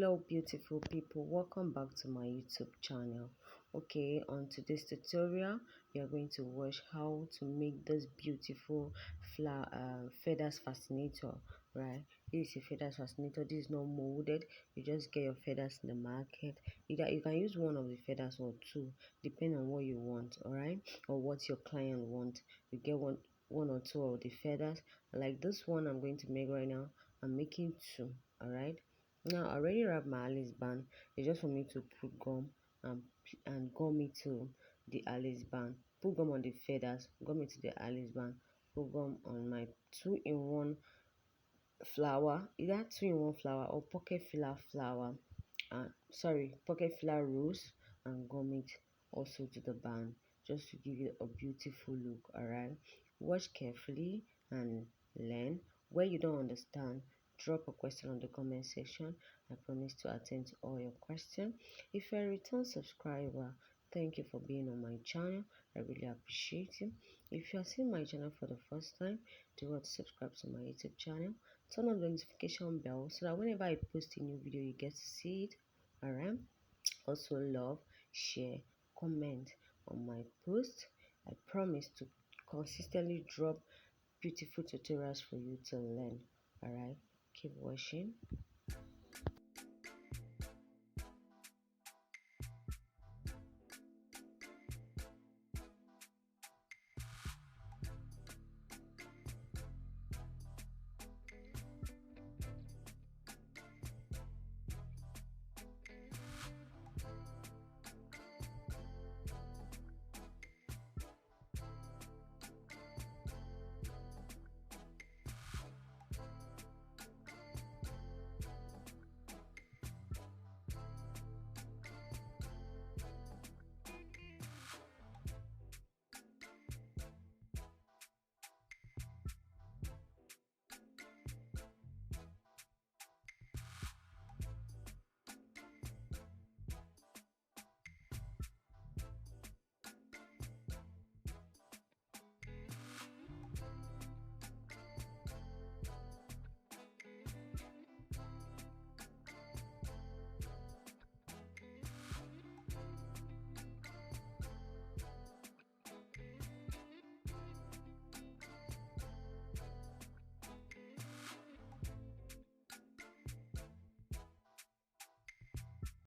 Hello beautiful people, welcome back to my YouTube channel. Okay, on today's tutorial we are going to watch how to make this beautiful flower feathers fascinator. Right, this is a feathers fascinator. This is not molded. You just get your feathers in the market. Either you can use one of the feathers or two, depending on what you want. All right, or what your client want. You get one or two of the feathers. Like this one I'm going to make right now, I'm making two. All right, now I already wrapped my Alice band. It's just for me to put gum and gum it to the Alice band. Put gum on the feathers, gum it to the Alice band. Put gum on my two-in-one flower, either two-in-one flower or pocket filler flower. Pocket filler rose, and gum it also to the band, just to give it a beautiful look. Alright, watch carefully and learn. Where you don't understand, drop a question on the comment section. I promise to attend to all your questions. If you're a return subscriber, thank you for being on my channel. I really appreciate it. If you are seeing my channel for the first time, do not subscribe to my YouTube channel. Turn on the notification bell so that whenever I post a new video, you get to see it. Alright, also love, share, comment on my post. I promise to consistently drop beautiful tutorials for you to learn. Alright, keep watching.